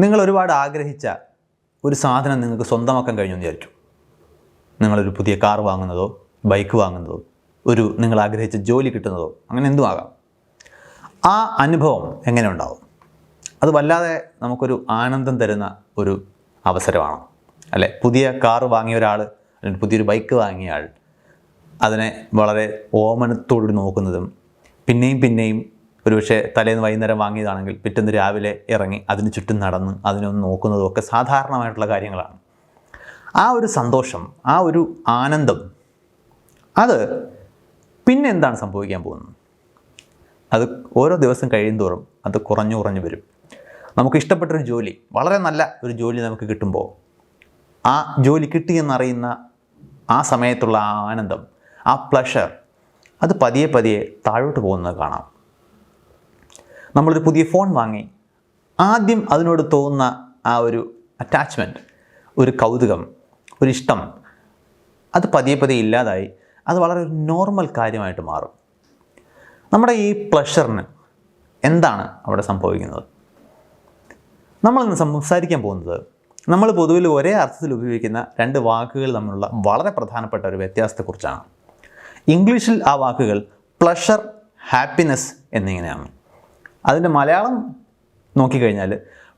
നിങ്ങൾ ഒരുപാട് ആഗ്രഹിച്ച ഒരു സാധനം നിങ്ങൾക്ക് സ്വന്തമാക്കാൻ കഴിഞ്ഞെന്ന് വിചാരിച്ചു. നിങ്ങളൊരു പുതിയ കാർ വാങ്ങുന്നതോ ബൈക്ക് വാങ്ങുന്നതോ നിങ്ങൾ ആഗ്രഹിച്ച ജോലി കിട്ടുന്നതോ അങ്ങനെ എന്തും ആകാം. ആ അനുഭവം എങ്ങനെ ഉണ്ടാവും? അത് വല്ലാതെ നമുക്കൊരു ആനന്ദം തരുന്ന ഒരു അവസരമാണ് അല്ലേ? പുതിയ കാർ വാങ്ങിയ ഒരാൾ അല്ലെങ്കിൽ പുതിയൊരു ബൈക്ക് വാങ്ങിയ ആൾ അതിനെ വളരെ ഓമനത്തോടുകൂടി നോക്കുന്നതും പിന്നെയും ഒരുപക്ഷെ തലേന്ന് വൈകുന്നേരം വാങ്ങിയതാണെങ്കിൽ പിറ്റേന്ന് രാവിലെ ഇറങ്ങി അതിന് ചുറ്റും നടന്ന് അതിനൊന്ന് നോക്കുന്നതും ഒക്കെ സാധാരണമായിട്ടുള്ള കാര്യങ്ങളാണ്. ആ ഒരു സന്തോഷം, ആ ഒരു ആനന്ദം, അത് പിന്നെ എന്താണ് സംഭവിക്കാൻ പോകുന്നത്? അത് ഓരോ ദിവസം കഴിയുന്തോറും അത് കുറഞ്ഞു വരും. നമുക്ക് ഇഷ്ടപ്പെട്ടൊരു ജോലി, വളരെ നല്ല ഒരു ജോലി നമുക്ക് കിട്ടുമ്പോൾ ആ ജോലി കിട്ടിയെന്നറിയുന്ന ആ സമയത്തുള്ള ആ ആനന്ദം, ആ പ്ലഷർ, അത് പതിയെ താഴോട്ട് പോകുന്നത് കാണാം. നമ്മളൊരു പുതിയ ഫോൺ വാങ്ങി ആദ്യം അതിനോട് തോന്നുന്ന ആ ഒരു അറ്റാച്ച്മെൻറ്റ്, ഒരു കൗതുകം, ഒരു ഇഷ്ടം, അത് പതിയെ ഇല്ലാതായി അത് വളരെ ഒരു നോർമൽ കാര്യമായിട്ട് മാറും. നമ്മുടെ ഈ പ്ലഷറിന് എന്താണ് അവിടെ സംഭവിക്കുന്നത്? നമ്മളിന്ന് സംസാരിക്കാൻ പോകുന്നത് നമ്മൾ പൊതുവിൽ ഒരേ അർത്ഥത്തിൽ ഉപയോഗിക്കുന്ന രണ്ട് വാക്കുകൾ തമ്മിലുള്ള വളരെ പ്രധാനപ്പെട്ട ഒരു വ്യത്യാസത്തെക്കുറിച്ചാണ്. ഇംഗ്ലീഷിൽ ആ വാക്കുകൾ പ്ലഷർ, ഹാപ്പിനെസ് എന്നിങ്ങനെയാണ്. അതിൻ്റെ മലയാളം നോക്കിക്കഴിഞ്ഞാൽ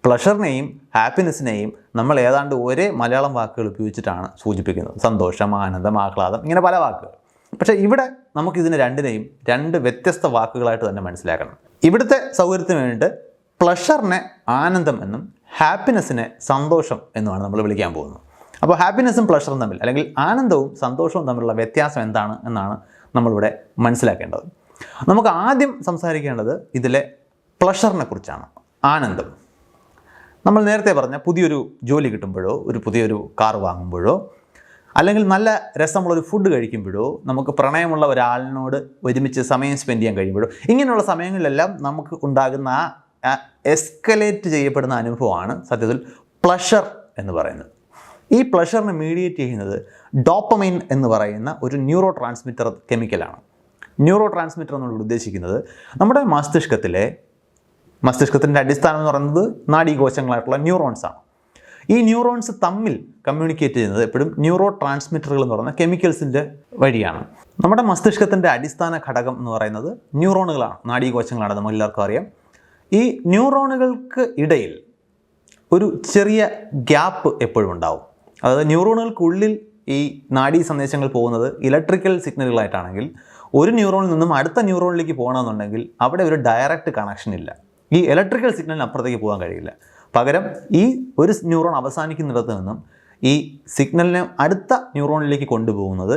പ്ലഷറിനെയും ഹാപ്പിനെസ്സിനെയും നമ്മൾ ഏതാണ്ട് ഒരേ മലയാളം വാക്കുകൾ ഉപയോഗിച്ചിട്ടാണ് സൂചിപ്പിക്കുന്നത്. സന്തോഷം, ആനന്ദം, ആഹ്ലാദം, ഇങ്ങനെ പല വാക്കുകൾ. പക്ഷേ ഇവിടെ നമുക്കിതിനെ രണ്ടിനെയും രണ്ട് വ്യത്യസ്ത വാക്കുകളായിട്ട് തന്നെ മനസ്സിലാക്കണം. ഇവിടുത്തെ സൗകര്യത്തിന് വേണ്ടിയിട്ട് പ്ലഷറിനെ ആനന്ദം എന്നും ഹാപ്പിനെസ്സിനെ സന്തോഷം എന്നുമാണ് നമ്മൾ വിളിക്കാൻ പോകുന്നത്. അപ്പോൾ ഹാപ്പിനെസ്സും പ്ലഷറും തമ്മിൽ, അല്ലെങ്കിൽ ആനന്ദവും സന്തോഷവും തമ്മിലുള്ള വ്യത്യാസം എന്താണ് എന്നാണ് നമ്മളിവിടെ മനസ്സിലാക്കേണ്ടത്. നമുക്ക് ആദ്യം സംസാരിക്കേണ്ടത് ഇതിലെ പ്ലഷറിനെ കുറിച്ചാണ്. ആനന്ദം, നമ്മൾ നേരത്തെ പറഞ്ഞ പുതിയൊരു ജോലി കിട്ടുമ്പോഴോ പുതിയൊരു കാർ വാങ്ങുമ്പോഴോ അല്ലെങ്കിൽ നല്ല രസമുള്ളൊരു ഫുഡ് കഴിക്കുമ്പോഴോ നമുക്ക് പ്രണയമുള്ള ഒരാളിനോട് ഒരുമിച്ച് സമയം സ്പെൻഡ് ചെയ്യാൻ കഴിയുമ്പോഴോ ഇങ്ങനെയുള്ള സമയങ്ങളിലെല്ലാം നമുക്ക് ഉണ്ടാകുന്ന ആ എസ്കലേറ്റ് ചെയ്യപ്പെടുന്ന അനുഭവമാണ് സത്യത്തിൽ പ്ലഷർ എന്ന് പറയുന്നത്. ഈ പ്ലഷറിനെ മീഡിയേറ്റ് ചെയ്യുന്നത് ഡോപ്പമൈൻ എന്ന് പറയുന്ന ഒരു ന്യൂറോ ട്രാൻസ്മിറ്റർ കെമിക്കലാണ്. ന്യൂറോ ട്രാൻസ്മിറ്റർ എന്നുള്ളത് ഉദ്ദേശിക്കുന്നത് നമ്മുടെ മസ്തിഷ്കത്തിൻ്റെ അടിസ്ഥാനം എന്ന് പറയുന്നത് നാഡീകോശങ്ങളായിട്ടുള്ള ന്യൂറോൺസാണ്. ഈ ന്യൂറോൺസ് തമ്മിൽ കമ്മ്യൂണിക്കേറ്റ് ചെയ്യുന്നത് എപ്പോഴും ന്യൂറോ ട്രാൻസ്മിറ്ററുകൾ എന്ന് പറയുന്ന കെമിക്കൽസിൻ്റെ വഴിയാണ്. നമ്മുടെ മസ്തിഷ്കത്തിൻ്റെ അടിസ്ഥാന ഘടകം എന്ന് പറയുന്നത് ന്യൂറോണുകളാണ്, നാഡീകോശങ്ങളാണ്, നമുക്ക് എല്ലാവർക്കും അറിയാം. ഈ ന്യൂറോണുകൾക്ക് ഇടയിൽ ഒരു ചെറിയ ഗ്യാപ്പ് എപ്പോഴും ഉണ്ടാവും. അതായത് ന്യൂറോണുകൾക്കുള്ളിൽ ഈ നാഡീ സന്ദേശങ്ങൾ പോകുന്നത് ഇലക്ട്രിക്കൽ സിഗ്നലുകളായിട്ടാണെങ്കിൽ ഒരു ന്യൂറോണിൽ നിന്നും അടുത്ത ന്യൂറോണിലേക്ക് പോകണമെന്നുണ്ടെങ്കിൽ അവിടെ ഒരു ഡയറക്റ്റ് കണക്ഷൻ ഇല്ല. ഈ ഇലക്ട്രിക്കൽ സിഗ്നലിന് അപ്പുറത്തേക്ക് പോകാൻ കഴിയില്ല. പകരം ഈ ഒരു ന്യൂറോൺ അവസാനിക്കുന്നിടത്ത് നിന്നും ഈ സിഗ്നലിനെ അടുത്ത ന്യൂറോണിലേക്ക് കൊണ്ടുപോകുന്നത്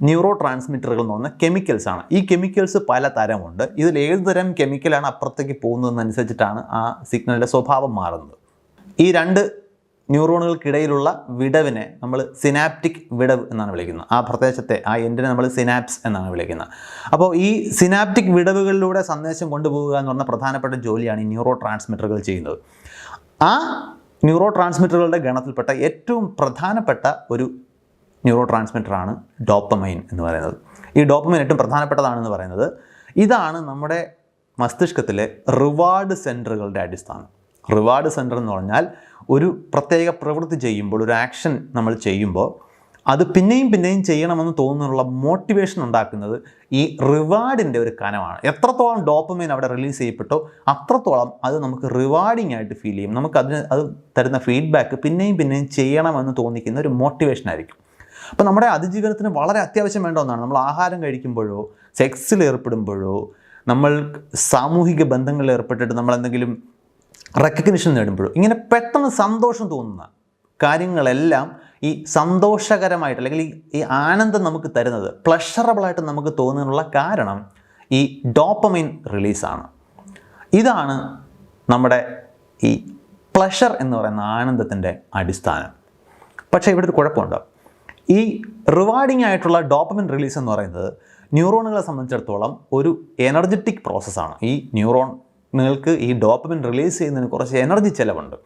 ന്യൂറോ ട്രാൻസ്മിറ്ററുകൾ എന്ന് പറഞ്ഞ കെമിക്കൽസാണ്. ഈ കെമിക്കൽസ് പല തരമുണ്ട്. ഇതിൽ ഏത് തരം കെമിക്കലാണ് അപ്പുറത്തേക്ക് പോകുന്നതെന്നനുസരിച്ചിട്ടാണ് ആ സിഗ്നലിൻ്റെ സ്വഭാവം മാറുന്നത്. ഈ രണ്ട് ന്യൂറോണുകൾക്കിടയിലുള്ള വിടവിനെ നമ്മൾ സിനാപ്റ്റിക് വിടവ് എന്നാണ് വിളിക്കുന്നത്. ആ പ്രദേശത്തെ ആ എൻഡിനെ നമ്മൾ സിനാപ്സ് എന്നാണ് വിളിക്കുന്നത്. അപ്പോൾ ഈ സിനാപ്റ്റിക് വിടവുകളിലൂടെ സന്ദേശം കൊണ്ടുപോകുക എന്ന് പറഞ്ഞ പ്രധാനപ്പെട്ട ജോലിയാണ് ഈ ന്യൂറോ ട്രാൻസ്മിറ്ററുകൾ ചെയ്യുന്നത്. ആ ന്യൂറോ ട്രാൻസ്മിറ്ററുകളുടെ ഗണത്തിൽപ്പെട്ട ഏറ്റവും പ്രധാനപ്പെട്ട ഒരു ന്യൂറോ ട്രാൻസ്മിറ്ററാണ് ഡോപ്പമൈൻ എന്ന് പറയുന്നത്. ഈ ഡോപ്പമൈൻ ഏറ്റവും പ്രധാനപ്പെട്ടതാണെന്ന് പറയുന്നത് ഇതാണ് നമ്മുടെ മസ്തിഷ്കത്തിലെ റിവാർഡ് സെൻറ്ററുകളുടെ അടിസ്ഥാനം. റിവാർഡ് സെൻറ്റർ എന്ന് പറഞ്ഞാൽ ഒരു പ്രത്യേക പ്രവൃത്തി ചെയ്യുമ്പോൾ, ഒരു ആക്ഷൻ നമ്മൾ ചെയ്യുമ്പോൾ അത് പിന്നെയും ചെയ്യണമെന്ന് തോന്നുന്നുള്ള മോട്ടിവേഷൻ ഉണ്ടാക്കുന്നത് ഈ റിവാർഡിൻ്റെ ഒരു കനമാണ്. എത്രത്തോളം ഡോപ്പമൈൻ അവിടെ റിലീസ് ചെയ്യപ്പെട്ടോ അത്രത്തോളം അത് നമുക്ക് റിവാർഡിംഗ് ആയിട്ട് ഫീൽ ചെയ്യും. നമുക്ക് അത് തരുന്ന ഫീഡ്ബാക്ക് പിന്നെയും ചെയ്യണമെന്ന് തോന്നിക്കുന്ന ഒരു മോട്ടിവേഷൻ ആയിരിക്കും. അപ്പോൾ നമ്മുടെ അതിജീവനത്തിന് വളരെ അത്യാവശ്യം വേണ്ട ഒന്നാണ്. നമ്മൾ ആഹാരം കഴിക്കുമ്പോഴോ സെക്സിൽ ഏർപ്പെടുമ്പോഴോ നമ്മൾ സാമൂഹിക ബന്ധങ്ങളിൽ ഏർപ്പെട്ടിട്ട് നമ്മൾ എന്തെങ്കിലും റെക്കഗ്നിഷൻ നേടുമ്പോഴോ ഇങ്ങനെ പെട്ടെന്ന് സന്തോഷം തോന്നുന്ന കാര്യങ്ങളെല്ലാം ഈ സന്തോഷകരമായിട്ട് അല്ലെങ്കിൽ ഈ ആനന്ദം നമുക്ക് തരുന്നത്, പ്ലഷറബിളായിട്ട് നമുക്ക് തോന്നുന്നതിനുള്ള കാരണം ഈ ഡോപ്പമൈൻ റിലീസാണ്. ഇതാണ് നമ്മുടെ ഈ പ്ലഷർ എന്ന് പറയുന്ന ആനന്ദത്തിൻ്റെ അടിസ്ഥാനം. പക്ഷേ ഇവിടെ ഒരു കുഴപ്പമുണ്ട്. ഈ റിവാർഡിംഗ് ആയിട്ടുള്ള ഡോപ്പമൈൻ റിലീസ് എന്ന് പറയുന്നത് ന്യൂറോണുകളെ സംബന്ധിച്ചിടത്തോളം ഒരു എനർജറ്റിക് പ്രോസസ്സാണ്. ഈ ന്യൂറോണുകൾക്ക് ഈ ഡോപ്പമൈൻ റിലീസ് ചെയ്യുന്നതിന് കുറച്ച് എനർജി ചിലവുണ്ട്.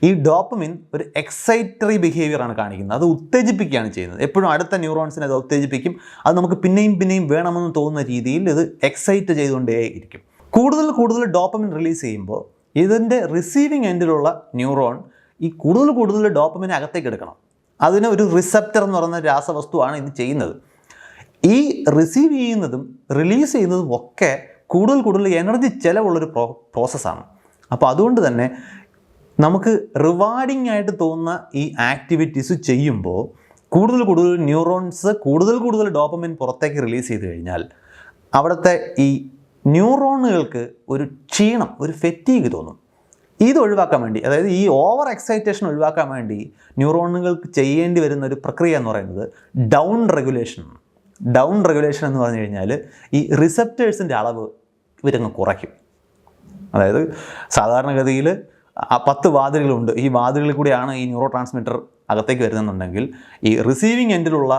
ഈ ഡോപ്പമിൻ ഒരു എക്സൈറ്ററി ബിഹേവിയറാണ് കാണിക്കുന്നത്. അത് ഉത്തേജിപ്പിക്കുകയാണ് ചെയ്യുന്നത്. എപ്പോഴും അടുത്ത ന്യൂറോൺസിനെ അത് ഉത്തേജിപ്പിക്കും. അത് നമുക്ക് പിന്നെയും വേണമെന്ന് തോന്നുന്ന രീതിയിൽ ഇത് എക്സൈറ്റ് ചെയ്തുകൊണ്ടേയിരിക്കും. കൂടുതൽ ഡോപ്പമിൻ റിലീസ് ചെയ്യുമ്പോൾ ഇതിൻ്റെ റിസീവിങ് എൻഡിലുള്ള ന്യൂറോൺ ഈ കൂടുതൽ ഡോപ്പമിനെ അകത്തേക്ക് എടുക്കണം. അതിന് ഒരു റിസപ്റ്റർ എന്ന് പറയുന്ന രാസവസ്തുവാണ് ഇത് ചെയ്യുന്നത്. ഈ റിസീവ് ചെയ്യുന്നതും റിലീസ് ചെയ്യുന്നതും ഒക്കെ കൂടുതൽ എനർജി ചിലവുള്ളൊരു പ്രോസസ്സാണ്. അപ്പോൾ അതുകൊണ്ട് തന്നെ നമുക്ക് റിവാർഡിംഗ് ആയിട്ട് തോന്നുന്ന ഈ ആക്ടിവിറ്റീസ് ചെയ്യുമ്പോൾ കൂടുതൽ ന്യൂറോൺസ് കൂടുതൽ ഡോപ്പമിൻ പുറത്തേക്ക് റിലീസ് ചെയ്ത് കഴിഞ്ഞാൽ അവിടുത്തെ ഈ ന്യൂറോണുകൾക്ക് ഒരു ക്ഷീണം, ഒരു ഫെറ്റീഗ് തോന്നും. ഇത് ഒഴിവാക്കാൻ വേണ്ടി, അതായത് ഈ ഓവർ എക്സൈറ്റേഷൻ ഒഴിവാക്കാൻ വേണ്ടി ന്യൂറോണുകൾക്ക് ചെയ്യേണ്ടി വരുന്ന ഒരു പ്രക്രിയ എന്ന് പറയുന്നത് ഡൗൺ റെഗുലേഷൻ. ഡൗൺ റെഗുലേഷൻ എന്ന് പറഞ്ഞു കഴിഞ്ഞാൽ ഈ റിസപ്റ്റേഴ്സിൻ്റെ അളവ് ഇവരങ്ങ് കുറയ്ക്കും. അതായത് സാധാരണഗതിയിൽ 10 വാതിലുകളുണ്ട്. ഈ വാതിലുകളിൽ കൂടിയാണ് ഈ ന്യൂറോ ട്രാൻസ്മിറ്റർ അകത്തേക്ക് വരുന്നുണ്ടെങ്കിൽ ഈ റിസീവിങ് എൻഡിലുള്ള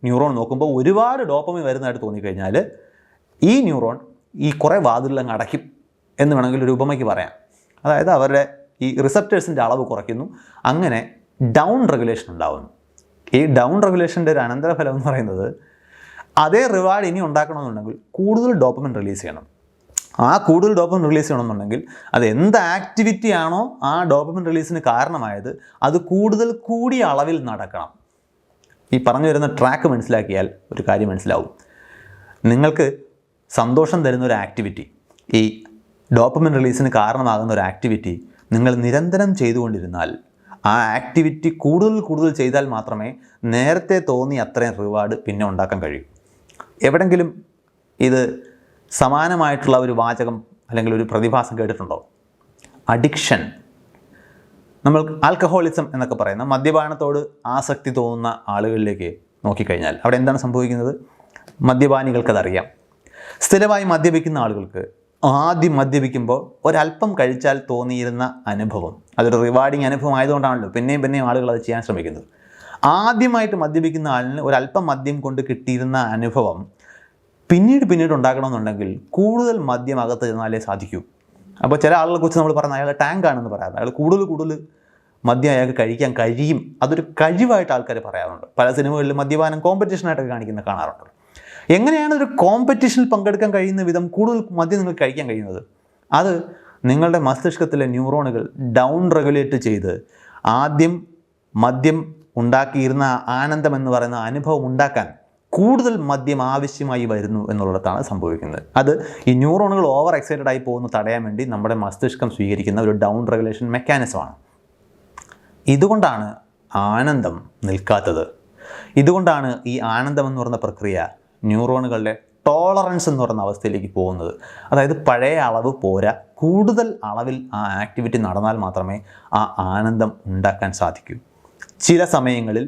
ന്യൂറോൺ നോക്കുമ്പോൾ ഒരുപാട് ഡോപ്പമിൻ വരുന്നതായിട്ട് തോന്നിക്കഴിഞ്ഞാൽ ഈ ന്യൂറോൺ ഈ കുറേ വാതിലുകൾ അടയ്ക്കും എന്ന് വേണമെങ്കിൽ ഒരു ഉപമയ്ക്ക് പറയാം. അതായത് അവരുടെ ഈ റിസപ്റ്റേഴ്സിൻ്റെ അളവ് കുറയ്ക്കുന്നു. അങ്ങനെ ഡൗൺ റെഗുലേഷൻ ഉണ്ടാകുന്നു. ഈ ഡൗൺ റെഗുലേഷൻ്റെ ഒരു അനന്തരഫലം എന്ന് പറയുന്നത് അതേ റിവാർഡ് ഇനി ഉണ്ടാക്കണമെന്നുണ്ടെങ്കിൽ കൂടുതൽ ഡോപ്പമിൻ റിലീസ് ചെയ്യണം. ആ കൂടുതൽ ഡോപ്പമിൻ റിലീസ് ചെയ്യണമെന്നുണ്ടെങ്കിൽ അത് എന്ത് ആക്ടിവിറ്റി ആണോ ആ ഡോപ്പമിൻ റിലീസിന് കാരണമായത് അത് കൂടിയ അളവിൽ നടക്കണം. ഈ പറഞ്ഞു വരുന്ന ട്രാക്ക് മനസ്സിലാക്കിയാൽ ഒരു കാര്യം മനസ്സിലാവും. നിങ്ങൾക്ക് സന്തോഷം തരുന്ന ഒരു ആക്ടിവിറ്റി, ഈ ഡോപ്പമിൻ റിലീസിന് കാരണമാകുന്ന ഒരു ആക്ടിവിറ്റി നിങ്ങൾ നിരന്തരം ചെയ്തുകൊണ്ടിരുന്നാൽ ആ ആക്ടിവിറ്റി കൂടുതൽ ചെയ്താൽ മാത്രമേ നേരത്തെ തോന്നി അത്രയും റിവാർഡ് പിന്നെ ഉണ്ടാക്കാൻ കഴിയൂ. എവിടെങ്കിലും ഇത് സമാനമായിട്ടുള്ള ഒരു വാചകം അല്ലെങ്കിൽ ഒരു പ്രതിഭാസം കേട്ടിട്ടുണ്ടോ? അഡിക്ഷൻ. നമ്മൾ ആൽക്കഹോളിസം എന്നൊക്കെ പറയുന്ന മദ്യപാനത്തോട് ആസക്തി തോന്നുന്ന ആളുകളിലേക്ക് നോക്കിക്കഴിഞ്ഞാൽ അവിടെ എന്താണ് സംഭവിക്കുന്നത്? മദ്യപാനികൾക്കതറിയാം. സ്ഥിരമായി മദ്യപിക്കുന്ന ആളുകൾക്ക് ആദ്യം മദ്യപിക്കുമ്പോൾ ഒരല്പം കഴിച്ചാൽ തോന്നിയിരുന്ന അനുഭവം, അതൊരു റിവാർഡിങ് അനുഭവം ആയതുകൊണ്ടാണല്ലോ പിന്നെയും ആളുകൾ അത് ചെയ്യാൻ ശ്രമിക്കുന്നത്. ആദ്യമായിട്ട് മദ്യപിക്കുന്ന ആളിന് ഒരല്പം മദ്യം കൊണ്ട് കിട്ടിയിരുന്ന അനുഭവം പിന്നീട് ഉണ്ടാക്കണമെന്നുണ്ടെങ്കിൽ കൂടുതൽ മദ്യം അകത്ത് ചെന്നാലേ സാധിക്കൂ. അപ്പോൾ ചില ആളുകളെ കുറിച്ച് നമ്മൾ പറയുന്നത് അയാൾ ടാങ്കാണെന്ന് പറയാറുണ്ട്. അയാൾ കൂടുതൽ മദ്യം അയാൾക്ക് കഴിക്കാൻ കഴിയും. അതൊരു കഴിവായിട്ട് ആൾക്കാർ പറയാറുണ്ട്. പല സിനിമകളിലും മദ്യപാനം കോമ്പറ്റീഷനായിട്ടൊക്കെ കാണാറുണ്ട്. എങ്ങനെയാണ് ഒരു കോമ്പറ്റീഷനിൽ പങ്കെടുക്കാൻ കഴിയുന്ന വിധം കൂടുതൽ മദ്യം നിങ്ങൾക്ക് കഴിക്കാൻ കഴിയുന്നത്? അത് നിങ്ങളുടെ മസ്തിഷ്കത്തിലെ ന്യൂറോണുകൾ ഡൗൺ റെഗുലേറ്റ് ചെയ്ത് ആദ്യം മദ്യം ഉണ്ടാക്കിയിരുന്ന ആനന്ദം എന്ന് പറയുന്ന അനുഭവം ഉണ്ടാക്കാൻ കൂടുതൽ മദ്യം ആവശ്യമായി വരുന്നു എന്നുള്ളതാണ് സംഭവിക്കുന്നത്. അത് ഈ ന്യൂറോണുകൾ ഓവർ എക്സൈറ്റഡ് ആയി പോകുന്ന തടയാൻ വേണ്ടി നമ്മുടെ മസ്തിഷ്കം സ്വീകരിക്കുന്ന ഒരു ഡൗൺ റെഗുലേഷൻ മെക്കാനിസമാണ്. ഇതുകൊണ്ടാണ് ആനന്ദം നിൽക്കാത്തത്. ഇതുകൊണ്ടാണ് ഈ ആനന്ദം എന്ന് പറയുന്ന പ്രക്രിയ ന്യൂറോണുകളുടെ ടോളറൻസ് എന്ന് പറയുന്ന അവസ്ഥയിലേക്ക് പോകുന്നത്. അതായത് പഴയ അളവ് പോരാ, കൂടുതൽ അളവിൽ ആ ആക്ടിവിറ്റി നടന്നാൽ മാത്രമേ ആ ആനന്ദം ഉണ്ടാക്കാൻ സാധിക്കൂ. ചില സമയങ്ങളിൽ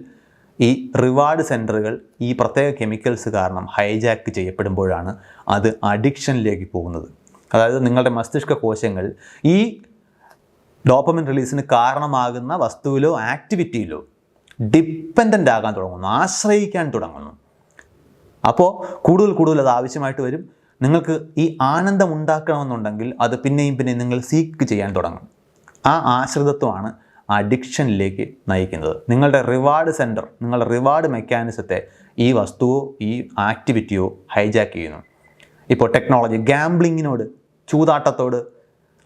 ഈ റിവാർഡ് സെൻറ്ററുകൾ ഈ പ്രത്യേക കെമിക്കൽസ് കാരണം ഹൈജാക്ക് ചെയ്യപ്പെടുമ്പോഴാണ് അത് അഡിക്ഷനിലേക്ക് പോകുന്നത്. അതായത് നിങ്ങളുടെ മസ്തിഷ്ക കോശങ്ങൾ ഈ ഡോപ്പമിൻ റിലീസിന് കാരണമാകുന്ന വസ്തുവിലോ ആക്ടിവിറ്റിയിലോ ഡിപ്പെൻഡൻ്റ് ആകാൻ തുടങ്ങുന്നു, ആശ്രയിക്കാൻ തുടങ്ങുന്നു. അപ്പോൾ കൂടുതൽ അത് ആവശ്യമായിട്ട് വരും. നിങ്ങൾക്ക് ഈ ആനന്ദം ഉണ്ടാക്കണമെന്നുണ്ടെങ്കിൽ അത് പിന്നെയും നിങ്ങൾ സീക്ക് ചെയ്യാൻ തുടങ്ങും. ആ ആശ്രിതത്വമാണ് അഡിക്ഷനിലേക്ക് നയിക്കുന്നത്. നിങ്ങളുടെ റിവാർഡ് സെൻറ്റർ, നിങ്ങളുടെ റിവാർഡ് മെക്കാനിസത്തെ ഈ വസ്തുവോ ഈ ആക്ടിവിറ്റിയോ ഹൈജാക്ക് ചെയ്യുന്നു. ഇപ്പോൾ ടെക്നോളജി, ഗാംബ്ലിങ്ങിനോട്, ചൂതാട്ടത്തോട്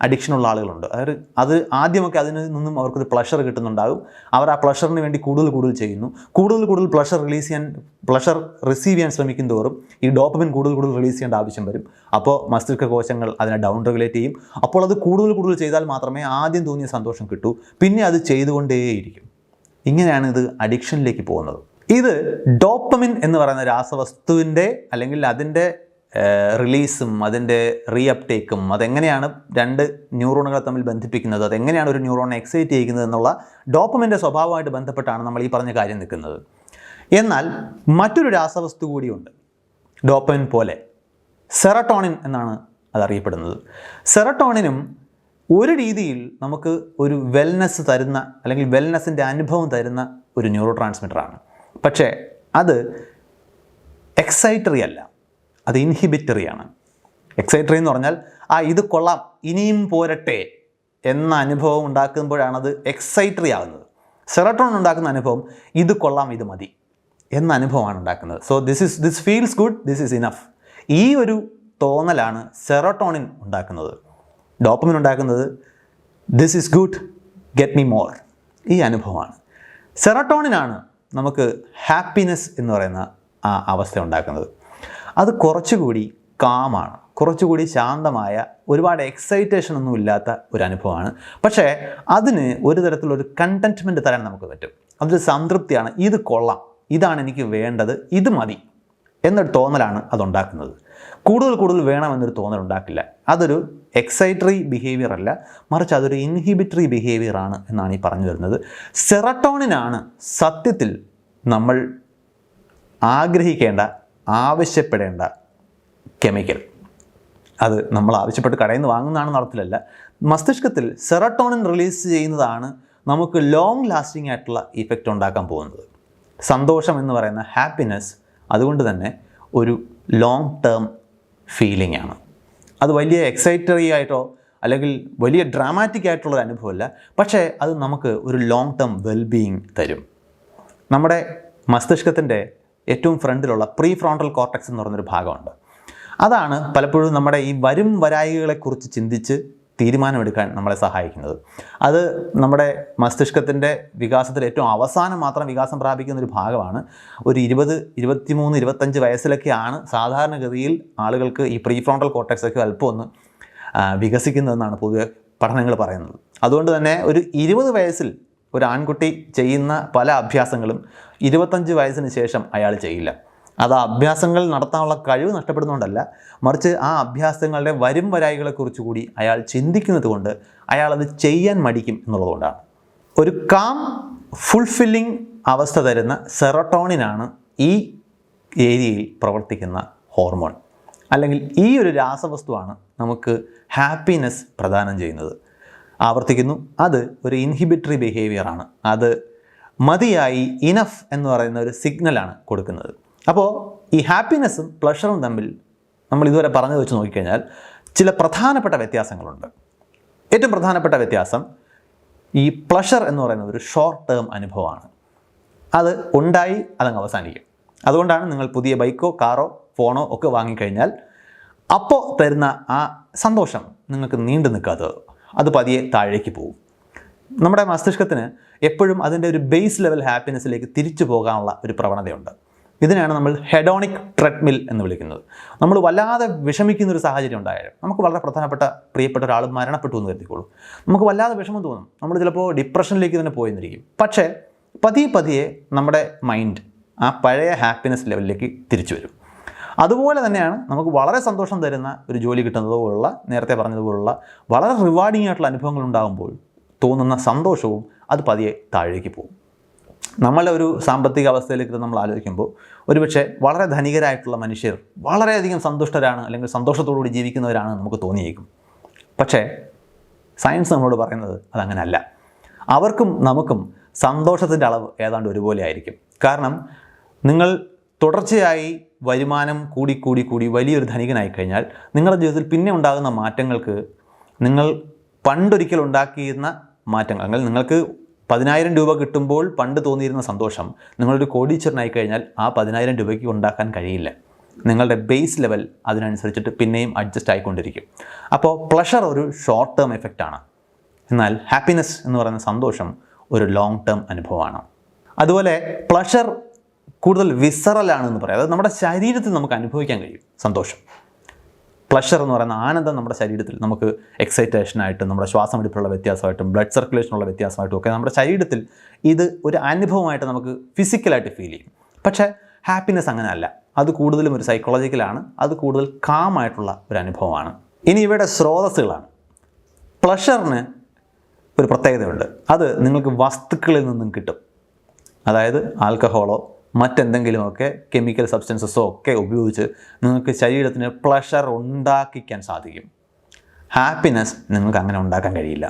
അഡിക്ഷനുള്ള ആളുകളുണ്ട്. അതായത് അത് ആദ്യമൊക്കെ അതിൽ നിന്നും അവർക്കൊരു പ്ലഷർ കിട്ടുന്നുണ്ടാകും. അവർ ആ പ്ലഷറിന് വേണ്ടി കൂടുതൽ ചെയ്യുന്നു. കൂടുതൽ പ്ലഷർ റിസീവ് ചെയ്യാൻ ശ്രമിക്കും തോറും ഈ ഡോപ്പമിൻ കൂടുതൽ റിലീസ് ചെയ്യേണ്ട ആവശ്യം വരും. അപ്പോൾ മസ്തിഷ്ക കോശങ്ങൾ അതിനെ ഡൗൺ റെഗുലേറ്റ് ചെയ്യും. അപ്പോൾ അത് കൂടുതൽ ചെയ്താൽ മാത്രമേ ആദ്യം തോന്നിയ സന്തോഷം കിട്ടൂ. പിന്നെ അത് ചെയ്തുകൊണ്ടേയിരിക്കും. ഇങ്ങനെയാണ് ഇത് അഡിക്ഷനിലേക്ക് പോകുന്നത്. ഇത് ഡോപ്പമിൻ എന്ന് പറയുന്ന രാസവസ്തുവിൻ്റെ അല്ലെങ്കിൽ അതിൻ്റെ റിലീസും അതിൻ്റെ റീഅപ്ടേക്കും അതെങ്ങനെയാണ് രണ്ട് ന്യൂറോണുകളെ തമ്മിൽ ബന്ധിപ്പിക്കുന്നത്, അതെങ്ങനെയാണ് ഒരു ന്യൂറോണിനെ എക്സൈറ്റ് ചെയ്യുന്നത് എന്നുള്ള ഡോപ്പമിൻ്റെ സ്വഭാവമായിട്ട് ബന്ധപ്പെട്ടാണ് നമ്മൾ ഈ പറഞ്ഞ കാര്യം നിൽക്കുന്നത്. എന്നാൽ മറ്റൊരു രാസവസ്തു കൂടിയുണ്ട് ഡോപ്പമിൻ പോലെ. സെറട്ടോണിൻ എന്നാണ് അതറിയപ്പെടുന്നത്. സെറട്ടോണിനും ഒരു രീതിയിൽ നമുക്ക് ഒരു വെൽനെസ് തരുന്ന അല്ലെങ്കിൽ വെൽനെസ്സിൻ്റെ അനുഭവം തരുന്ന ഒരു ന്യൂറോ ട്രാൻസ്മിറ്ററാണ്. പക്ഷേ അത് എക്സൈറ്ററി അല്ല, അത് ഇൻഹിബിറ്ററിയാണ്. എക്സൈറ്ററി എന്ന് പറഞ്ഞാൽ ഇത് കൊള്ളാം, ഇനിയും പോരട്ടെ എന്ന അനുഭവം ഉണ്ടാക്കുമ്പോഴാണത് എക്സൈറ്ററി ആകുന്നത്. സെറട്ടോണിൻ ഉണ്ടാക്കുന്ന അനുഭവം ഇത് കൊള്ളാം, ഇത് മതി എന്ന അനുഭവമാണ് ഉണ്ടാക്കുന്നത്. So this feels good, this is enough. ഈ ഒരു തോന്നലാണ് സെറട്ടോണിൻ ഉണ്ടാക്കുന്നത്. ഡോപ്പമിൻ ഉണ്ടാക്കുന്നത് this is good, get me more, ഈ അനുഭവമാണ്. സെറട്ടോണിനാണ് നമുക്ക് ഹാപ്പിനെസ് എന്ന് പറയുന്ന ആ അവസ്ഥ ഉണ്ടാക്കുന്നത്. അത് കുറച്ചുകൂടി കാമാണ്, കുറച്ചുകൂടി ശാന്തമായ, ഒരുപാട് എക്സൈറ്റേഷൻ ഒന്നും ഇല്ലാത്ത ഒരു അനുഭവമാണ്. പക്ഷേ അതിന് ഒരു തരത്തിലൊരു കണ്ടൻറ്റ്മെൻറ്റ് തരാൻ നമുക്ക് പറ്റും. അതൊരു സംതൃപ്തിയാണ്. ഇത് കൊള്ളാം, ഇതാണ് എനിക്ക് വേണ്ടത്, ഇത് മതി എന്നൊരു തോന്നലാണ് അതുണ്ടാക്കുന്നത്. കൂടുതൽ വേണമെന്നൊരു തോന്നൽ ഉണ്ടാക്കില്ല. അതൊരു എക്സൈറ്ററി ബിഹേവിയർ അല്ല, മറിച്ച് അതൊരു ഇൻഹിബിറ്ററി ബിഹേവിയർ ആണ് എന്നാണ് ഈ പറഞ്ഞു വരുന്നത്. സെറട്ടോണിനാണ് സത്യത്തിൽ നമ്മൾ ആഗ്രഹിക്കേണ്ട, ആവശ്യപ്പെടേണ്ട കെമിക്കൽ. അത് നമ്മൾ ആവശ്യപ്പെട്ട് കടയിൽ നിന്ന് വാങ്ങുന്നതാണെന്ന് അർത്ഥത്തിലല്ല. മസ്തിഷ്കത്തിൽ സെറട്ടോണിൻ റിലീസ് ചെയ്യുന്നതാണ് നമുക്ക് ലോങ് ലാസ്റ്റിംഗ് ആയിട്ടുള്ള ഇഫക്റ്റ് ഉണ്ടാക്കാൻ പോകുന്നത്. സന്തോഷം എന്ന് പറയുന്ന ഹാപ്പിനെസ് അതുകൊണ്ട് തന്നെ ഒരു ലോങ് ടേം ഫീലിംഗ് ആണ്. അത് വലിയ എക്സൈറ്ററി ആയിട്ടോ അല്ലെങ്കിൽ വലിയ ഡ്രാമാറ്റിക് ആയിട്ടുള്ളൊരു അനുഭവമല്ല, പക്ഷേ അത് നമുക്ക് ഒരു ലോങ് ടേം വെൽബീയിങ് തരും. നമ്മുടെ മസ്തിഷ്കത്തിൻ്റെ ഏറ്റവും ഫ്രണ്ടിലുള്ള പ്രീ ഫ്രോണ്ടൽ കോർട്ടക്സ് എന്ന് പറയുന്നൊരു ഭാഗമുണ്ട്. അതാണ് പലപ്പോഴും നമ്മുടെ ഈ വരും വരായികളെക്കുറിച്ച് ചിന്തിച്ച് തീരുമാനമെടുക്കാൻ നമ്മളെ സഹായിക്കുന്നത്. അത് നമ്മുടെ മസ്തിഷ്കത്തിൻ്റെ വികാസത്തിൽ ഏറ്റവും അവസാനം മാത്രം വികാസം പ്രാപിക്കുന്ന ഒരു ഭാഗമാണ്. ഒരു 20, 23, 25 വയസ്സിലൊക്കെയാണ് സാധാരണഗതിയിൽ ആളുകൾക്ക് ഈ പ്രീ ഫ്രോണ്ടൽ കോർട്ടക്സൊക്കെ അല്പം ഒന്ന് വികസിക്കുന്നതെന്നാണ് പൊതുവെ പഠനങ്ങൾ പറയുന്നത്. അതുകൊണ്ട് തന്നെ ഒരു 20 വയസ്സിൽ ഒരു ആൺകുട്ടി ചെയ്യുന്ന പല അഭ്യാസങ്ങളും 25 വയസ്സിന് ശേഷം അയാൾ ചെയ്യില്ല. അത് അഭ്യാസങ്ങൾ നടത്താനുള്ള കഴിവ് നഷ്ടപ്പെടുന്നതുകൊണ്ടല്ല, മറിച്ച് ആ അഭ്യാസങ്ങളുടെ വരും വരായികളെക്കുറിച്ച് കൂടി അയാൾ ചിന്തിക്കുന്നത് കൊണ്ട് അയാളത് ചെയ്യാൻ മടിക്കും എന്നുള്ളതുകൊണ്ടാണ്. ഒരു കാം ഫുൾഫില്ലിംഗ് അവസ്ഥ തരുന്ന സെറട്ടോണിനാണ് ഈ ഏരിയയിൽ പ്രവർത്തിക്കുന്ന ഹോർമോൺ, അല്ലെങ്കിൽ ഈ ഒരു രാസവസ്തുവാണ് നമുക്ക് ഹാപ്പിനെസ് പ്രദാനം ചെയ്യുന്നത്. ആവർത്തിക്കുന്നു, അത് ഒരു ഇൻഹിബിറ്ററി ബിഹേവിയറാണ്. അത് മതിയായി, ഇനഫ് എന്ന് പറയുന്ന ഒരു സിഗ്നലാണ് കൊടുക്കുന്നത്. അപ്പോൾ ഈ ഹാപ്പിനെസ്സും പ്ലഷറും തമ്മിൽ നമ്മൾ ഇതുവരെ പറഞ്ഞത് വെച്ച് നോക്കിക്കഴിഞ്ഞാൽ ചില പ്രധാനപ്പെട്ട വ്യത്യാസങ്ങളുണ്ട്. ഏറ്റവും പ്രധാനപ്പെട്ട വ്യത്യാസം, ഈ പ്ലഷർ എന്ന് പറയുന്നത് ഒരു ഷോർട്ട് ടേം അനുഭവമാണ്. അത് ഉണ്ടായി അതങ്ങ് അവസാനിക്കും. അതുകൊണ്ടാണ് നിങ്ങൾ പുതിയ ബൈക്കോ കാറോ ഫോണോ ഒക്കെ വാങ്ങിക്കഴിഞ്ഞാൽ അപ്പോൾ തരുന്ന ആ സന്തോഷം നിങ്ങൾക്ക് നീണ്ടു നിൽക്കാത്തത്, അത് പതിയെ താഴേക്ക് പോകും. നമ്മുടെ മസ്തിഷ്കത്തിന് എപ്പോഴും അതിൻ്റെ ഒരു ബേസ് ലെവൽ ഹാപ്പിനെസ്സിലേക്ക് തിരിച്ചു പോകാനുള്ള ഒരു പ്രവണതയുണ്ട്. ഇതിനാണ് നമ്മൾ ഹെഡോണിക് ട്രെഡ്മിൽ എന്ന് വിളിക്കുന്നത്. നമ്മൾ വല്ലാതെ വിഷമിക്കുന്നൊരു സാഹചര്യം ഉണ്ടായാലും, നമുക്ക് വളരെ പ്രധാനപ്പെട്ട പ്രിയപ്പെട്ട ഒരാൾ മരണപ്പെട്ടു എന്ന് കരുതിക്കോളൂ, നമുക്ക് വല്ലാതെ വിഷമം തോന്നും. നമ്മൾ ചിലപ്പോൾ ഡിപ്രഷനിലേക്ക് തന്നെ പോയെന്നിരിക്കും. പക്ഷേ പതിയെ നമ്മുടെ മൈൻഡ് ആ പഴയ ഹാപ്പിനെസ് ലെവലിലേക്ക് തിരിച്ചു വരും. അതുപോലെ തന്നെയാണ് നമുക്ക് വളരെ സന്തോഷം തരുന്ന ഒരു ജോലി കിട്ടുന്നതുപോലുള്ള, നേരത്തെ പറഞ്ഞതുപോലുള്ള വളരെ റിവാർഡിംഗ് ആയിട്ടുള്ള അനുഭവങ്ങൾ ഉണ്ടാകുമ്പോൾ തോന്നുന്ന സന്തോഷവും അത് പതിയെ താഴേക്ക് പോകും. നമ്മളുടെ ഒരു സാമ്പത്തിക അവസ്ഥയിലേക്ക് നമ്മൾ ആലോചിക്കുമ്പോൾ ഒരുപക്ഷെ വളരെ ധനികരായിട്ടുള്ള മനുഷ്യർ വളരെയധികം സന്തുഷ്ടരാണ്, അല്ലെങ്കിൽ സന്തോഷത്തോടുകൂടി ജീവിക്കുന്നവരാണ് നമുക്ക് തോന്നിയേക്കും. പക്ഷേ സയൻസ് നമ്മളോട് പറയുന്നത് അതങ്ങനെയല്ല. അവർക്കും നമുക്കും സന്തോഷത്തിൻ്റെ അളവ് ഏതാണ്ട് ഒരുപോലെ ആയിരിക്കും. കാരണം നിങ്ങൾ തുടർച്ചയായി വരുമാനം കൂടി വലിയൊരു ധനികനായി കഴിഞ്ഞാൽ നിങ്ങളുടെ ജീവിതത്തിൽ പിന്നെ ഉണ്ടാകുന്ന മാറ്റങ്ങൾക്ക്, നിങ്ങൾ പണ്ടൊരിക്കൽ ഉണ്ടാക്കിയിരുന്ന മാറ്റങ്ങൾ, അല്ലെങ്കിൽ നിങ്ങൾക്ക് 10,000 രൂപ കിട്ടുമ്പോൾ പണ്ട് തോന്നിയിരുന്ന സന്തോഷം നിങ്ങളൊരു കോടീശ്വരനായി കഴിഞ്ഞാൽ ആ 10,000 രൂപയ്ക്ക് ഉണ്ടാക്കാൻ കഴിയില്ല. നിങ്ങളുടെ ബേസ് ലെവൽ അതിനനുസരിച്ചിട്ട് പിന്നെയും അഡ്ജസ്റ്റ് ആയിക്കൊണ്ടിരിക്കും. അപ്പോൾ പ്ലഷർ ഒരു ഷോർട്ട് ടേം എഫക്റ്റാണ്, എന്നാൽ ഹാപ്പിനെസ് എന്ന് പറയുന്ന സന്തോഷം ഒരു ലോങ് ടേം അനുഭവമാണ്. അതുപോലെ പ്ലഷർ കൂടുതൽ വിസറലാണെന്ന് പറയാം. അതായത് നമ്മുടെ ശരീരത്തിൽ നമുക്ക് അനുഭവിക്കാൻ കഴിയും സന്തോഷം. പ്ലഷർ എന്ന് പറയുന്ന ആനന്ദം നമ്മുടെ ശരീരത്തിൽ നമുക്ക് എക്സൈറ്റേഷനായിട്ടും നമ്മുടെ ശ്വാസമെടുപ്പിലുള്ള വ്യത്യാസമായിട്ടും ബ്ലഡ് സർക്കുലേഷനുള്ള വ്യത്യാസമായിട്ടും ഒക്കെ നമ്മുടെ ശരീരത്തിൽ ഇത് ഒരു അനുഭവമായിട്ട് നമുക്ക് ഫിസിക്കലായിട്ട് ഫീൽ ചെയ്യും. പക്ഷേ ഹാപ്പിനെസ് അങ്ങനെ അല്ല. അത് കൂടുതലും ഒരു സൈക്കോളജിക്കലാണ്. അത് കൂടുതൽ കാമായിട്ടുള്ള ഒരു അനുഭവമാണ്. ഇനി ഇവയുടെ സ്രോതസ്സുകളാണ്. പ്ലഷറിന് ഒരു പ്രത്യേകതയുണ്ട്. അത് നിങ്ങൾക്ക് വസ്തുക്കളിൽ നിന്നും കിട്ടും. അതായത് ആൽക്കഹോളോ മറ്റെന്തെങ്കിലുമൊക്കെ കെമിക്കൽ സബ്സ്റ്റൻസസോ ഒക്കെ ഉപയോഗിച്ച് നിങ്ങൾക്ക് ശരീരത്തിന് പ്ലഷർ ഉണ്ടാക്കിക്കാൻ സാധിക്കും. ഹാപ്പിനെസ് നിങ്ങൾക്ക് അങ്ങനെ ഉണ്ടാക്കാൻ കഴിയില്ല.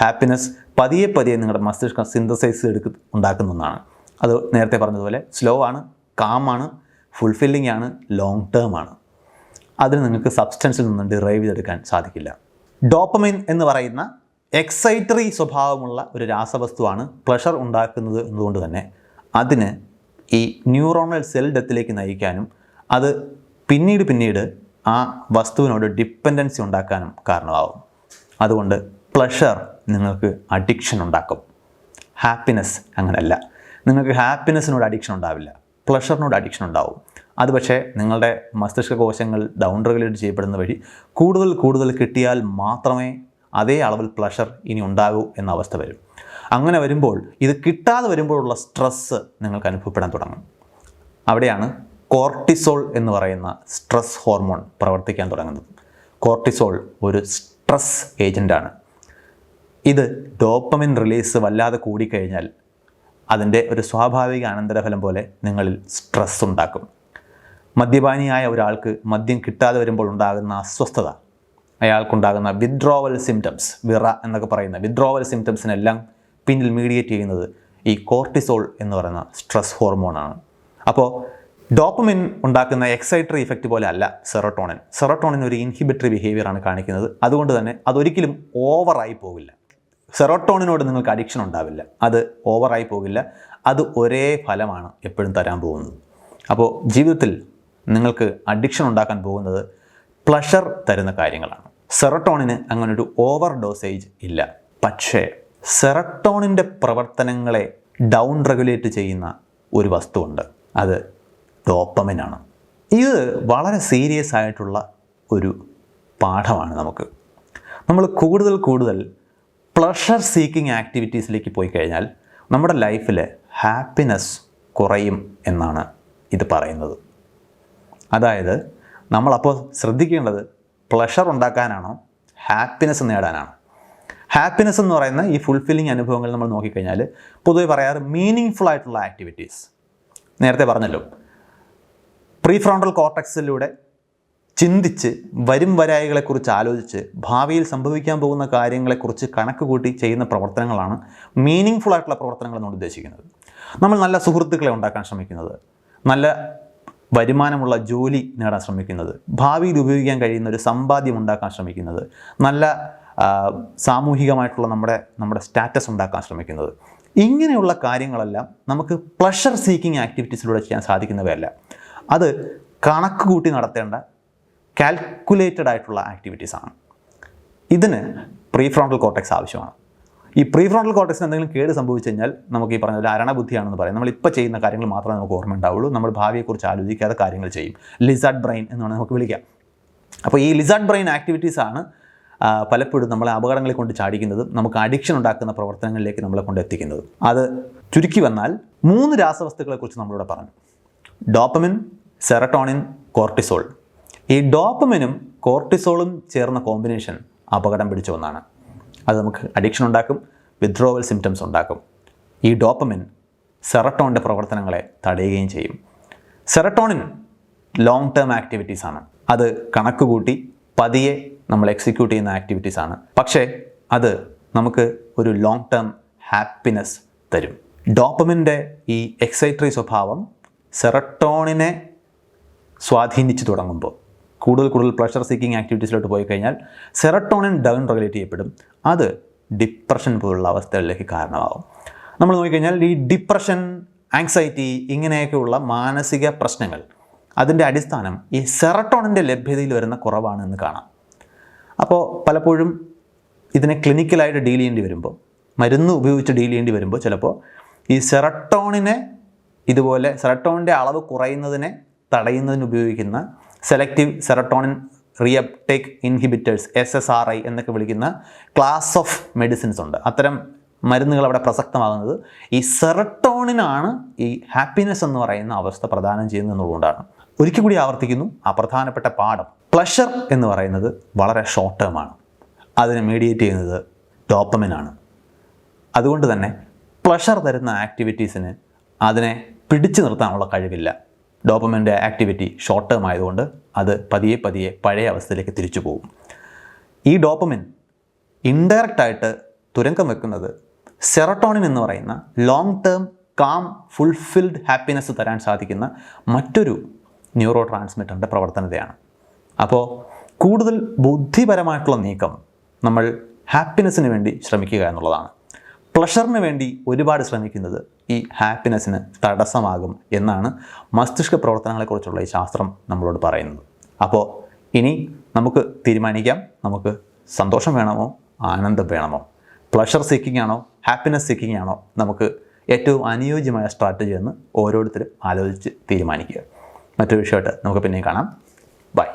ഹാപ്പിനെസ് പതിയെ നിങ്ങളുടെ മസ്തിഷ്കം സിന്തസൈസ് ഉണ്ടാക്കുന്ന ഒന്നാണ്. അത് നേരത്തെ പറഞ്ഞതുപോലെ സ്ലോ ആണ്, കാമാണ്, ഫുൾഫില്ലിംഗ് ആണ്, ലോങ് ടേം ആണ്. അതിന് നിങ്ങൾക്ക് സബ്സ്റ്റൻസിൽ നിന്നും ഡിറൈവ് ചെയ്തെടുക്കാൻ സാധിക്കില്ല. ഡോപ്പമൈൻ എന്ന് പറയുന്ന എക്സൈറ്ററി സ്വഭാവമുള്ള ഒരു രാസവസ്തുവാണ് പ്ലഷർ ഉണ്ടാക്കുന്നത് എന്നതുകൊണ്ട് തന്നെ അതിന് ഈ ന്യൂറോണൽ സെൽ ഡെത്തിലേക്ക് നയിക്കാനും അത് പിന്നീട് ആ വസ്തുവിനോട് ഡിപ്പെൻഡൻസി ഉണ്ടാക്കാനും കാരണമാകും. അതുകൊണ്ട് പ്ലഷർ നിങ്ങൾക്ക് അഡിക്ഷൻ ഉണ്ടാക്കും. ഹാപ്പിനെസ് അങ്ങനെയല്ല. നിങ്ങൾക്ക് ഹാപ്പിനെസ്സിനോട് അഡിക്ഷൻ ഉണ്ടാവില്ല, പ്ലഷറിനോട് അഡിക്ഷൻ ഉണ്ടാവും. അത് പക്ഷേ നിങ്ങളുടെ മസ്തിഷ്ക കോശങ്ങൾ ഡൗൺ റെഗുലേറ്റ് ചെയ്യപ്പെടുന്ന വഴി കൂടുതൽ കൂടുതൽ കിട്ടിയാൽ മാത്രമേ അതേ അളവിൽ പ്ലഷർ ഇനി ഉണ്ടാകൂ എന്ന അവസ്ഥ വരും. അങ്ങനെ വരുമ്പോൾ ഇത് കിട്ടാതെ വരുമ്പോഴുള്ള സ്ട്രെസ്സ് നിങ്ങൾക്ക് അനുഭവപ്പെടാൻ തുടങ്ങും. അവിടെയാണ് കോർട്ടിസോൾ എന്ന് പറയുന്ന സ്ട്രെസ് ഹോർമോൺ പ്രവർത്തിക്കാൻ തുടങ്ങുന്നത്. കോർട്ടിസോൾ ഒരു സ്ട്രെസ് ഏജൻ്റാണ്. ഇത് ഡോപ്പമിൻ റിലീസ് വല്ലാതെ കൂടിക്കഴിഞ്ഞാൽ അതിൻ്റെ ഒരു സ്വാഭാവിക അനന്തരഫലം പോലെ നിങ്ങളിൽ സ്ട്രെസ് ഉണ്ടാക്കും. മദ്യപാനിയായ ഒരാൾക്ക് മദ്യം കിട്ടാതെ വരുമ്പോൾ ഉണ്ടാകുന്ന അസ്വസ്ഥത, അയാൾക്കുണ്ടാകുന്ന വിത്ഡ്രോവൽ സിംറ്റംസ്, വിറ എന്നൊക്കെ പറയുന്ന വിത്ഡ്രോവൽ സിംറ്റംസിനെല്ലാം പിന്നിൽ മീഡിയേറ്റ് ചെയ്യുന്നത് ഈ കോർട്ടിസോൾ എന്ന് പറയുന്ന സ്ട്രെസ് ഹോർമോണാണ്. അപ്പോൾ ഡോപ്പമിൻ ഉണ്ടാക്കുന്ന എക്സൈറ്ററി ഇഫക്റ്റ് പോലെ അല്ല സെറോട്ടോണിൻ. സെറോട്ടോണിൻ ഒരു ഇൻഹിബിറ്ററി ബിഹേവിയറാണ് കാണിക്കുന്നത്. അതുകൊണ്ട് തന്നെ അതൊരിക്കലും ഓവറായി പോകില്ല. സെറോട്ടോണിനോട് നിങ്ങൾക്ക് അഡിക്ഷൻ ഉണ്ടാവില്ല, അത് ഓവറായി പോകില്ല. അത് ഒരേ ഫലമാണ് എപ്പോഴും തരാൻ പോകുന്നത്. അപ്പോൾ ജീവിതത്തിൽ നിങ്ങൾക്ക് അഡിക്ഷൻ ഉണ്ടാക്കാൻ പോകുന്നത് പ്ലഷർ തരുന്ന കാര്യങ്ങളാണ്. സെറോട്ടോണിന് അങ്ങനൊരു ഓവർ ഡോസേജ് ഇല്ല. പക്ഷേ സെറോട്ടോണിൻ്റെ പ്രവർത്തനങ്ങളെ ഡൗൺ റെഗുലേറ്റ് ചെയ്യുന്ന ഒരു വസ്തുവുണ്ട്, അത് ഡോപ്പമിനാണ്. ഇത് വളരെ സീരിയസ് ആയിട്ടുള്ള ഒരു പാഠമാണ് നമുക്ക്. നമ്മൾ കൂടുതൽ പ്ലഷർ സീക്കിംഗ് ആക്ടിവിറ്റീസിലേക്ക് പോയി കഴിഞ്ഞാൽ നമ്മുടെ ലൈഫിൽ ഹാപ്പിനെസ് കുറയും എന്നാണ് ഇത് പറയുന്നത്. അതായത് നമ്മളപ്പോൾ ശ്രദ്ധിക്കേണ്ടത് പ്ലഷർ ഉണ്ടാക്കാനാണോ ഹാപ്പിനെസ് നേടാനാണോ? ഹാപ്പിനെസ് എന്ന് പറയുന്ന ഈ ഫുൾഫില്ലിംഗ് അനുഭവങ്ങൾ നമ്മൾ നോക്കിക്കഴിഞ്ഞാൽ പൊതുവെ പറയാറ് മീനിങ് ഫുൾ ആയിട്ടുള്ള ആക്ടിവിറ്റീസ്. നേരത്തെ പറഞ്ഞല്ലോ, പ്രീഫ്രോണ്ടൽ കോർട്ടക്സിലൂടെ ചിന്തിച്ച് വരും വരായികളെക്കുറിച്ച് ആലോചിച്ച് ഭാവിയിൽ സംഭവിക്കാൻ പോകുന്ന കാര്യങ്ങളെക്കുറിച്ച് കണക്ക് കൂട്ടി ചെയ്യുന്ന പ്രവർത്തനങ്ങളാണ് മീനിങ് ഫുൾ ആയിട്ടുള്ള പ്രവർത്തനങ്ങൾ എന്ന് ഉദ്ദേശിക്കുന്നത്. നമ്മൾ നല്ല സുഹൃത്തുക്കളെ ഉണ്ടാക്കാൻ ശ്രമിക്കുന്നത്, നല്ല വരുമാനമുള്ള ജോലി നേടാൻ ശ്രമിക്കുന്നത്, ഭാവിയിൽ ഉപയോഗിക്കാൻ കഴിയുന്ന ഒരു സമ്പാദ്യം ഉണ്ടാക്കാൻ ശ്രമിക്കുന്നത്, നല്ല സാമൂഹികമായിട്ടുള്ള നമ്മുടെ സ്റ്റാറ്റസ് ഉണ്ടാക്കാൻ ശ്രമിക്കുന്നത്. ഇങ്ങനെയുള്ള കാര്യങ്ങളെല്ലാം നമുക്ക് പ്ലഷർ സീക്കിംഗ് ആക്ടിവിറ്റീസിലൂടെ ചെയ്യാൻ സാധിക്കുന്നവയല്ല. അത് കണക്ക് കൂട്ടി നടത്തേണ്ട കാൽക്കുലേറ്റഡ് ആയിട്ടുള്ള ആക്ടിവിറ്റീസാണ്. ഇതിന് പ്രീഫ്രോണ്ടൽ കോർട്ടക്സ് ആവശ്യമാണ്. ഈ പ്രീഫ്രോണ്ടൽ കോർട്ടക്സിന് എന്തെങ്കിലും കേട് സംഭവിച്ചു കഴിഞ്ഞാൽ നമുക്ക് ഈ പറഞ്ഞ ഒരു അരണബുദ്ധിയാണെന്ന് പറയും. നമ്മളിപ്പോൾ ചെയ്യുന്ന കാര്യങ്ങൾ മാത്രമേ നമുക്ക് ഓർമ്മ ഉണ്ടാവുള്ളൂ. നമ്മൾ ഭാവിയെക്കുറിച്ച് ആലോചിക്കാതെ കാര്യങ്ങൾ ചെയ്യും. ലിസാർഡ് ബ്രെയിൻ എന്നാണ് നമുക്ക് വിളിക്കാം. അപ്പോൾ ഈ ലിസാർഡ് ബ്രെയിൻ ആക്ടിവിറ്റീസാണ് പലപ്പോഴും നമ്മളെ അപകടങ്ങളെ കൊണ്ട് ചാടിക്കുന്നതും നമുക്ക് അഡിക്ഷൻ ഉണ്ടാക്കുന്ന പ്രവർത്തനങ്ങളിലേക്ക് നമ്മളെ കൊണ്ട് എത്തിക്കുന്നതും. അത് ചുരുക്കി വന്നാൽ 3 രാസവസ്തുക്കളെക്കുറിച്ച് നമ്മളിവിടെ പറഞ്ഞു: ഡോപ്പമിൻ, സെറട്ടോണിൻ, കോർട്ടിസോൾ. ഈ ഡോപ്പമിനും കോർട്ടിസോളും ചേർന്ന കോമ്പിനേഷൻ അപകടം പിടിച്ച ഒന്നാണ്. അത് നമുക്ക് അഡിക്ഷൻ ഉണ്ടാക്കും, വിത്ഡ്രോവൽ സിംറ്റംസ് ഉണ്ടാക്കും. ഈ ഡോപ്പമിൻ സെറട്ടോണിൻ്റെ പ്രവർത്തനങ്ങളെ തടയുകയും ചെയ്യും. സെറട്ടോണിൻ ലോങ് ടേം ആക്ടിവിറ്റീസാണ്. അത് കണക്ക് കൂട്ടി പതിയെ നമ്മൾ എക്സിക്യൂട്ട് ചെയ്യുന്ന ആക്ടിവിറ്റീസാണ്. പക്ഷേ അത് നമുക്ക് ഒരു ലോങ് ടേം ഹാപ്പിനെസ് തരും. ഡോപ്പമിൻ്റെ ഈ എക്സൈറ്ററി സ്വഭാവം സെറട്ടോണിനെ സ്വാധീനിച്ച് തുടങ്ങുമ്പോൾ, കൂടുതൽ പ്ലഷർ സീക്കിംഗ് ആക്ടിവിറ്റീസിലോട്ട് പോയി കഴിഞ്ഞാൽ സെറട്ടോണിൻ ഡൗൺ റെഗുലേറ്റ് ചെയ്യപ്പെടും. അത് ഡിപ്രഷൻ പോലുള്ള അവസ്ഥകളിലേക്ക് കാരണമാകും. നമ്മൾ നോക്കിക്കഴിഞ്ഞാൽ ഈ ഡിപ്രഷൻ, ആങ്സൈറ്റി, ഇങ്ങനെയൊക്കെയുള്ള മാനസിക പ്രശ്നങ്ങൾ, അതിൻ്റെ അടിസ്ഥാനം ഈ സെറട്ടോണിൻ്റെ ലഭ്യതയിൽ വരുന്ന കുറവാണ് എന്ന് കാണാം. അപ്പോൾ പലപ്പോഴും ഇതിനെ ക്ലിനിക്കലായിട്ട് ഡീൽ ചെയ്യേണ്ടി വരുമ്പോൾ, മരുന്ന് ഉപയോഗിച്ച് ഡീൽ ചെയ്യേണ്ടി വരുമ്പോൾ ചിലപ്പോൾ ഈ സെറട്ടോണിനെ ഇതുപോലെ സെറട്ടോണിൻ്റെ അളവ് കുറയുന്നതിനെ തടയുന്നതിന് ഉപയോഗിക്കുന്ന selective serotonin reuptake inhibitors, SSRI എന്നൊക്കെ വിളിക്കുന്ന ക്ലാസ് ഓഫ് മെഡിസിൻസ് ഉണ്ട്. അത്തരം മരുന്നുകൾ അവിടെ പ്രസക്തമാകുന്നത് ഈ സെറട്ടോണിനാണ് ഈ ഹാപ്പിനെസ് എന്ന് പറയുന്ന അവസ്ഥ പ്രദാനം ചെയ്യുന്നത് എന്നുള്ളതുകൊണ്ടാണ്. ഒരിക്കൽ കൂടി ആവർത്തിക്കുന്നു, ആ പ്രധാനപ്പെട്ട പാഠം: പ്ലഷർ എന്ന് പറയുന്നത് വളരെ ഷോർട്ട് ടേമാണ്. അതിനെ മീഡിയേറ്റ് ചെയ്യുന്നത് ഡോപ്പമിനാണ്. അതുകൊണ്ട് തന്നെ പ്ലഷർ തരുന്ന ആക്ടിവിറ്റീസിന് അതിനെ പിടിച്ചു നിർത്താനുള്ള കഴിവില്ല. ഡോപ്പമിൻ്റെ ആക്ടിവിറ്റി ഷോർട്ട് ടേം ആയതുകൊണ്ട് അത് പതിയെ പഴയ അവസ്ഥയിലേക്ക് തിരിച്ചു പോകും. ഈ ഡോപ്പമിൻ ഇൻഡയറക്റ്റായിട്ട് തുരങ്കം വെക്കുന്നത് സെറട്ടോണിൻ എന്ന് പറയുന്ന long term calm fulfilled happiness തരാൻ സാധിക്കുന്ന മറ്റൊരു ന്യൂറോ ട്രാൻസ്മിറ്ററിൻ്റെ പ്രവർത്തനതയാണ്. അപ്പോൾ കൂടുതൽ ബുദ്ധിപരമായിട്ടുള്ള നീക്കം നമ്മൾ ഹാപ്പിനെസ്സിന് വേണ്ടി ശ്രമിക്കുക എന്നുള്ളതാണ്. പ്ലഷറിന് വേണ്ടി ഒരുപാട് ശ്രമിക്കുന്നത് ഈ ഹാപ്പിനെസ്സിന് തടസ്സമാകും എന്നാണ് മസ്തിഷ്ക പ്രവർത്തനങ്ങളെക്കുറിച്ചുള്ള ഈ ശാസ്ത്രം നമ്മളോട് പറയുന്നത്. അപ്പോൾ ഇനി നമുക്ക് തീരുമാനിക്കാം, നമുക്ക് സന്തോഷം വേണമോ ആനന്ദം വേണമോ? പ്ലഷർ സീക്കിംഗ് ആണോ ഹാപ്പിനെസ് സീക്കിംഗ് ആണോ നമുക്ക് ഏറ്റവും അനുയോജ്യമായ സ്ട്രാറ്റജി എന്ന് ഓരോരുത്തരും ആലോചിച്ച് തീരുമാനിക്കുക. മറ്റൊരു വിഷയമായിട്ട് നമുക്ക് പിന്നെയും കാണാം. ബൈ.